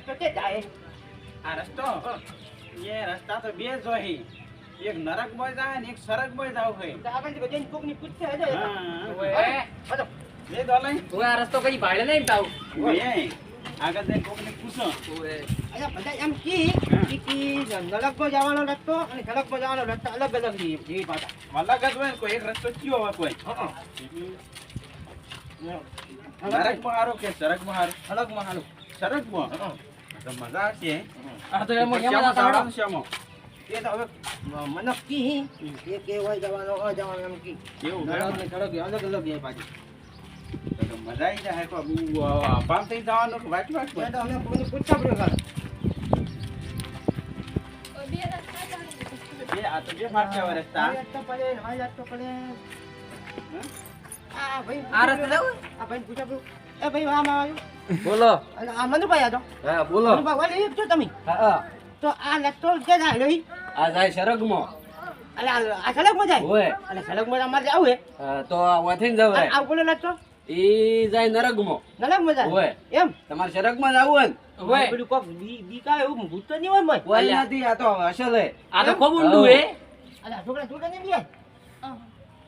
રસ્તો કે જાય આ રસ્તો એ રસ્તા તો બે જ હોય એક નરકમાં જાય ને એક સરગમાં જાવ હોય તો આગળ બધાને કોકની પૂછશે હજો હા હજો બે દોલે ઓય આ રસ્તો કઈ ભાડે નહીં તાવ બે આગળ જઈને કોકને પૂછો ઓય અહીંયા બધા એમ કી નરકમાં જવાનો રસ્તો અને સડકમાં જવાનો રસ્તો અલગ અલગ છે એ પાછા અલગ જ હોય કોઈ એક રસ્તો કયો હોય કોઈ નરકમાં હારો કે સરગમાં હારો સડકમાં હાલું સરગમાં તો મજા આવશે આ તો એમાં શ્યામો તાવડો જવાનું શ્યામો એ તો હવે મને કી એ કે હોય જવાનો એમ કી કેવું નરક ને સડક અલગ અલગ છે પાછી તો મજા આવી જાય તો અપામ થઈ જવાનું કે વાટ વાટ ત્યાં તો અમે કોઈને પૂછતા પડ્યો કાલ બે આ તો બે ફાટ્યા રસ્તા રસ્તો પડે આ રસ્તો પડે આ ભાઈ આ રસ્તે જાવ આ ભાઈ પૂછા પડ્યું એ ભાઈ આમ આવ્યું બોલો અને આ મનુભાઈ આ તો હા બોલો મનુભાઈ વાલી છો તમે હા તો આ રસ્તો કે જાય લઈ આ જાય સરગમાં અલે આ સડકમાં જાય ઓય અને સડકમાં અમારે જાવ હે તો વાથીન જાવ અને આ બોલો રસ્તો ઈ જાય નરગમાં નરકમાં જાય ઓય એમ તમારે સરગમાં જાવું હોય પેલું કોક બી કા એવું ભૂત તો નહીં હોય મય કોઈ નથી આ તો અસલ હે આ તો ખૂબ ઊંડું હે અલે આ છોકરા છોકરા નહીં લે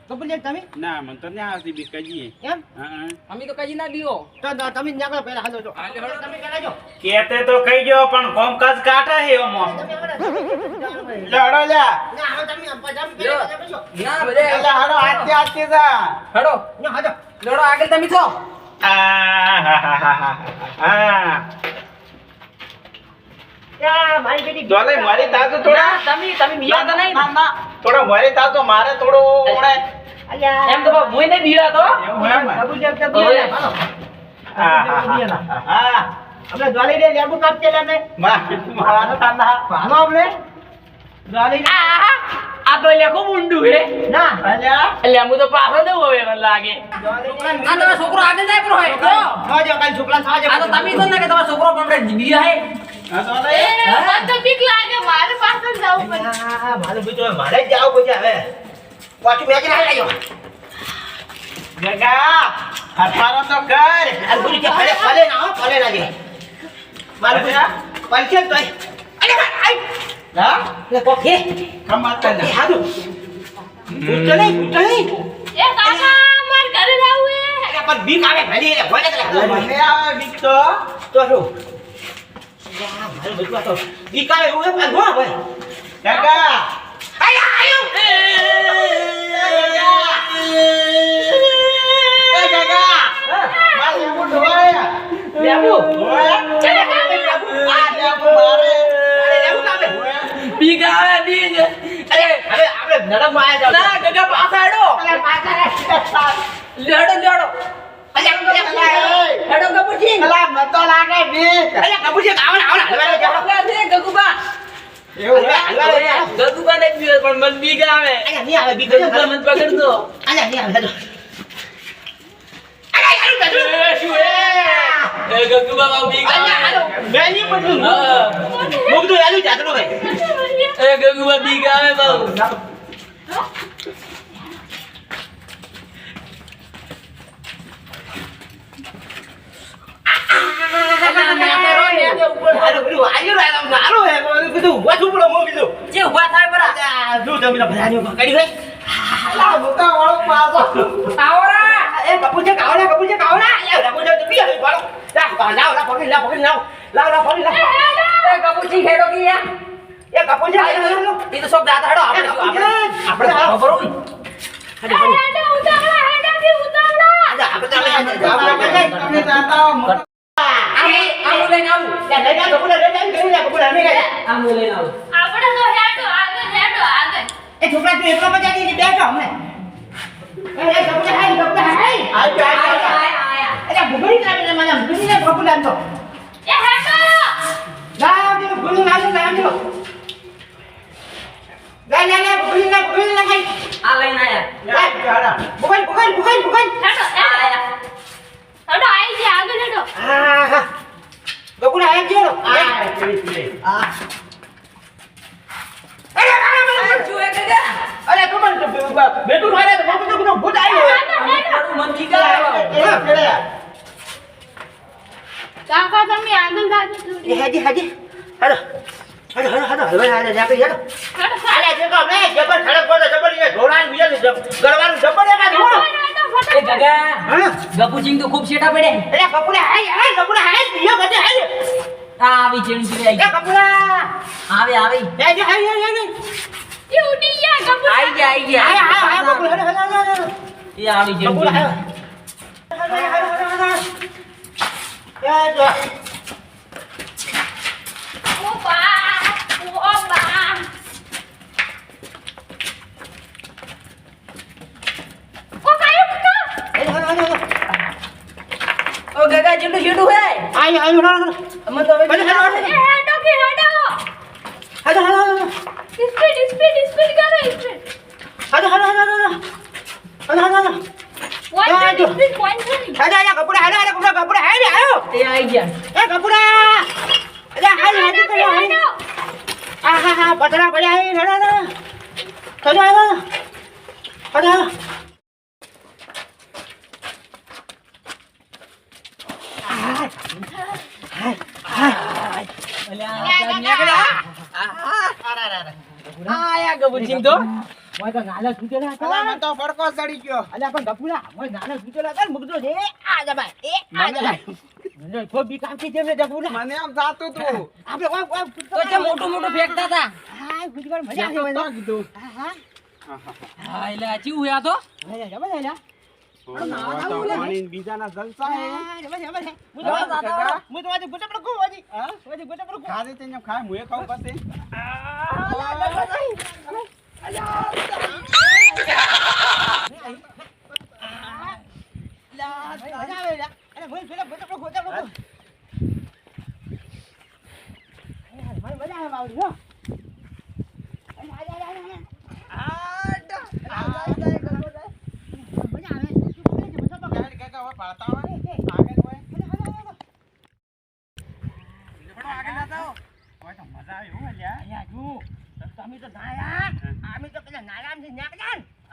કબૂલ લે તમે ના મને તો ના આવતી બી કજીએ એમ હા અમે તો કજી ના દીઓ તો તમે નીકળો પહેલા હાલો છો તમે પહેલા જો કેતે તો કઈ ગયો પણ કોમકાજ કાટા હે ઓમો તમે લડો લ્યા ના હવે તમે પહેલા જો ના બધે એલા હાડો આતે આતે જા હડો ના હાલો લડો આગળ તમે છો આ યા મારી બેટી દોલે મારી તાતો થોડા તમે મિયા તો નહીં ના ના થોડા મારી તાતો મારે થોડો ઓણે અલ્યા એમ તો મોય ને બીડા તો એવું એમ કબૂલ લે કે બોલે હાલો હા આપણે દ્વાલી રે લેબુ કાપતે લેને મારા તાના હાલો આપણે દ્વાલી આ તો લે ખૂબ ઊંડું હે ના અલ્યા એટલે આમ તો પાછો દેવો હવે મને લાગે દ્વાલી આ તમારો છોકરો આગળ જાય પર હોય તો સાજો કાલ છોકરા સાજો આ તો તમે તો ને કે તમારો છોકરો પણ બીયા હે આ દોલે મારે બીજો મારે જ જાવ પછી હવે પાછું મેચ ના લાગ્યો જગા હરપારો તો કર આ ગુરી કે ફલે ના દે મારું પૈસે તો અરે આઈ હા લે કોકે કમાત કર એ હાડું પૂછતો નહીં અરે પણ બીક આવે ભલી રે ભલે કરે મને આવે બીક તો શું મારું બધું આ તો બીક આવે એવું પણ ગો ભાઈ જગા આયો એ જગા માર લેબુ ઢોળાય લેબુ ઓય ચલે કામે લેબુ આ લેબુ મારે અરે લેબુ કામે બીક આવે બીક અરે હવે આપણે નરકમાં આયા જાવ ના ગગા પાછાડો અરે પાછા લેડો લેડો હેડો કપૂરજી અલા મતો લાગે બીક અરે કબૂજી આવના હલવા જાવ દે ગગુબા એવું ગગુબા ને બીક પણ મન બીક આવે અરે નહીં આવે બીક ગગુબા મન પકડતો અરે નહીં આવે અરે હાલો કાઢો શું એ ગગુબા બાવ બીક અરે આવે હાલો બેની બધું હા મુકદો આલુ જાતરો ભાઈ એ ગગુબા બીક આવે બાવ જે ઉભા થાય બરા અલા મોટા વાળો પાછો આવરા એ કપૂરજી હેડો કિયા એ તો સબ દાતા હેડો આપણે ખબર હોય તમે જાતા આમ લઈને આવું આમ લઈને આવું છોકરા તું એકલો મજા દીધી બેઠો અમને અરે ભૂગળી લાગે મને ભૂગળી ને ભૂગળી લાગતો લાવ દે ભૂગળી લાવ દે ભૂગળી ના ખાઈ આ લઈને આયા ભૂગળ આયા હા ગોકુડા આયા જેલો શું હે ગગા અરે તું પણ બેટું મારે તો બાપુ તો ભૂત આવ્યો મન બીક આવે કાકા તમે આગળ જાજો એ હેજ હાજી હાલો હાલો હાલો હાલો હલવા હાલે જાકે યાર હાલે જે તો મે જબર ખડક બોલે જબર એ ઢોળાન બીજા ગરવાનું જબર એમાં ધોળો એ ગગા હા ગપુસિંગ તો ખૂબ શેઠા પડે અરે કપૂરે હાય કપૂરે હાય બીજો બધે હાય આ આવી જેણી ચીડી એ કપૂરા આવી આવી એ જે હાય એ ઉડી ગયા કપૂર આવી ગયા હાય કપૂર હાલો એ આવી જેણી કપૂર હાલો એ જો ઓબા ઓ કાયો કા ઓ ગગા જેટલું શેઠું હે આય આય હાલો અમને તો હવે હાલો હાલો એ હેડો કે હેડો હાલો હાલો સ્પીડ કરો સ્પીડ હાલો હાલો હાલો હાલો હાલો પોઈન્ટ સ્પીડ પોઈન્ટ કરી હાલો હાલો કપૂરા હાલો હાલો કપૂરા હાલો આયો એ આવી ગયા એ કપૂરા અરે હાલ હાજી તો હેડો હા હા હા પતરા પડ્યા હે હેડો હેડો હાલો હાલો હાલો હાલો આયા ગપુસિંગ તો મોય તો નાલા છૂટેલા હતા અલા મને તો પડકો ચડી ગયો અલ્યા પણ ગપુરા મોય નાલા છૂટેલા હતા મુકજો જે આ જબાય એ આ જબાય મને કોઈ બી કામ થી જેમ ગપુરા મને આમ જાતું તું આપણે વા વા તો જે મોટું મોટું ફેંકતા હતા હા ગુજવાર મજા આવે તો કીધું હા હા હા એટલે આ ચીવું હે આ તો મજા જબર હેલા તો પાણી બીજાના જલસા હે ખાધે તે ને ખાય મુએ ખાવ પછી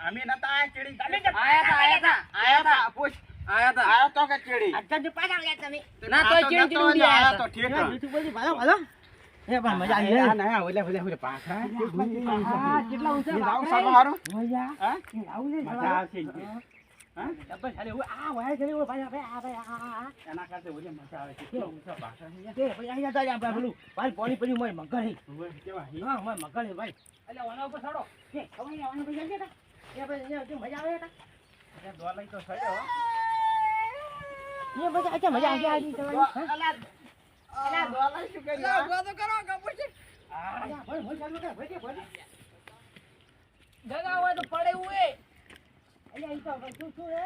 અમે નતા આયા ચેડી આયા પૂછ આયા તો કે ચેડી ના તો ચીડી ચીડી ઉડી આયા તો ઠીક પાછા કેટલા જાવ સાબા હારું હા મજા આવશે એના કરતે ઓલે મજા આવે છે કેવો ઊંચા પાછા પાણી પડી મોય મગર કેવા હી હા મોય મગર ભાઈ એટલે ઓના ઉપર ચડો કે ખબર ઓના ઉપર જઈએ તા એ ભાઈ મજા આવે તા દોલાઈ તો સડ્યો એ મજા અચ્છા મજા આવી આવી તમારી અલા દોલાઈ શું કર્યું તો કરો ગપુસિંગ ભાઈ મોય ચાલુ કર ભાઈ ભાઈ ગગા હોય તો પડે ઉએ અલ્યા ઈ તો શું હે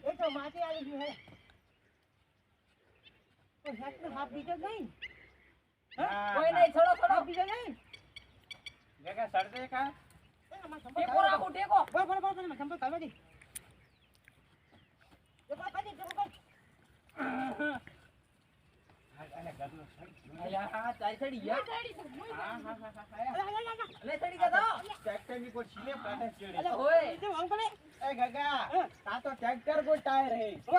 એ તો માટી આવી ગયું હે તો હેટ હાફ બીજો નહીં કોઈ નહીં છોડો છોડો બીજો નહીં જગા સડદે કા ટેકો રાખો ટેકો બોલ સંપલ કાઢો દી દેખો કાઢી અલ્યા તારી સડી ગયા લે સડી ગયા તો ટ્રેક્ટર ની કોઈ છીલે કાઢે ચેડી અલ્યા હોય એ ગગા તા તો ટ્રેક્ટર કો ટાયર હે તો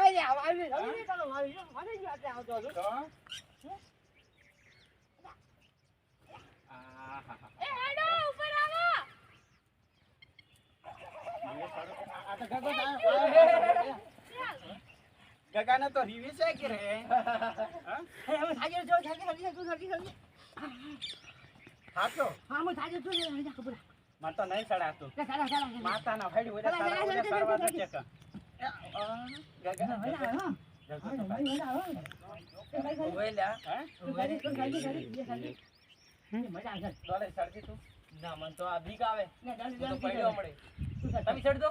એ હેડો ઉપર આવો આ તો ગગા ને તો રીવી છે કે રે હા હાચો મને તો નહીં સડાતું માતા ના ફાડી ઓલે સાડા ઓલે કરવા દે કે ગગા દોલે સડતી તું ના મન તો આ બીક આવે તો પડ્યો મળે તમે ચડ દો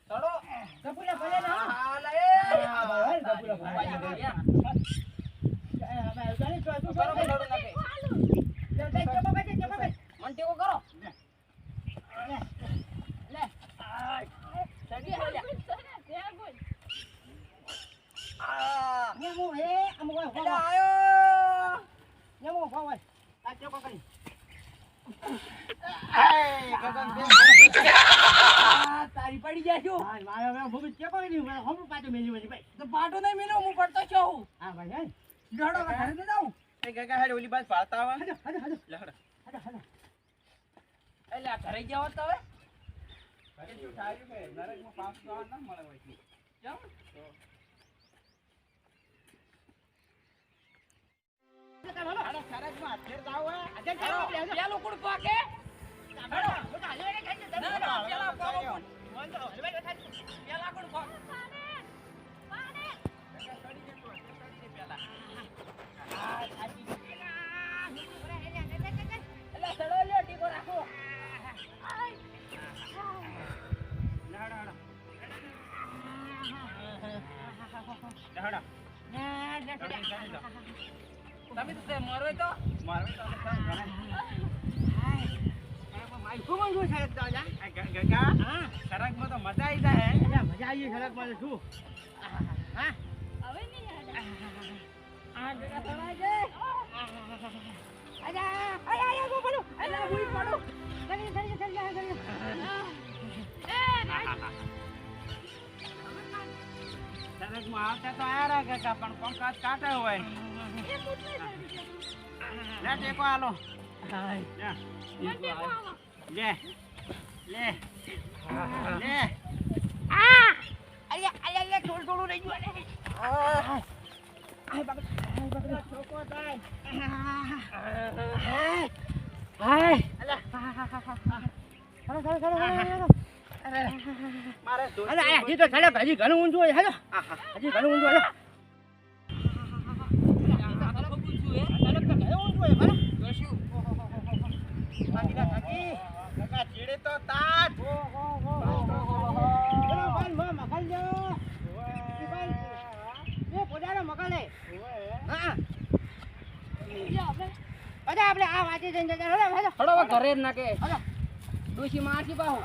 ચડો મન ટેકો કરો લે સડી હાલ્યા ત્યાં બોલ આયો તારી પડી જાય છું હા મારે હવે ભૂમિ કે કોઈ નહીં મારે હમ પાછું મેલી વળી ભાઈ તો પાટો નહીં મેલો હું પડતો છું હા ભાઈ હે ડોડો ઘરે તો જાઉં એ કાકા હેડ ઓલી બાજુ પાડતા આવા હડો હડો હડો લે હડો હડો હડો એટલે આ ઘરે જાવ તો હવે ઘરે જેવું ઠાર્યું કે નરકમાં પાસ જવા ના મળે હોય છે. જાઉં હાલો સરગમાં ફેર જાવ હે આજે ચાલો આપણે આજે પેલું કોણ પાકે હડો હું તો હાલે ને ખાઈ જતો ના ના પેલા પાકો બોલ તો હલવે તો ખાઈ પેલા કોણ પાકે એટલે સડો લ્યો ટીકો રાખો તમે તો મરો તો શું મંગું છે તો જા ગગા હા સરગમાં તો મજા આવી જાય હે. અલ્યા મજા આવી સડક પર શું હા હવે નહીં હેડો. આ જગા તળાય છે આજા આયા ગો બોલો અલા હુઈ પડો કરી કરી કરી કરી એ રાજ. સરગમાં આવતા તો આયા રા ગગા પણ પંકાજ કાટે હોય એ પૂછે છે. લે ટેકો આલો હાય લે મને ટેકો આવો. લે લે લે અલ્યા અલ્યા લે થોડું થોડું રહી ગયું છોકો થાય હાય મારે અરે આ હજી તો સડક હજી ઘણું ઊંચું હોય હેલો હજી ઘણું ઊંચું હોય સડક તો ઘણું ઊંચું હોય ભલે કાકી ગગા ચીડે તો તાજ હડો ઘરે જ નાખે ડોશી મારતી પાહો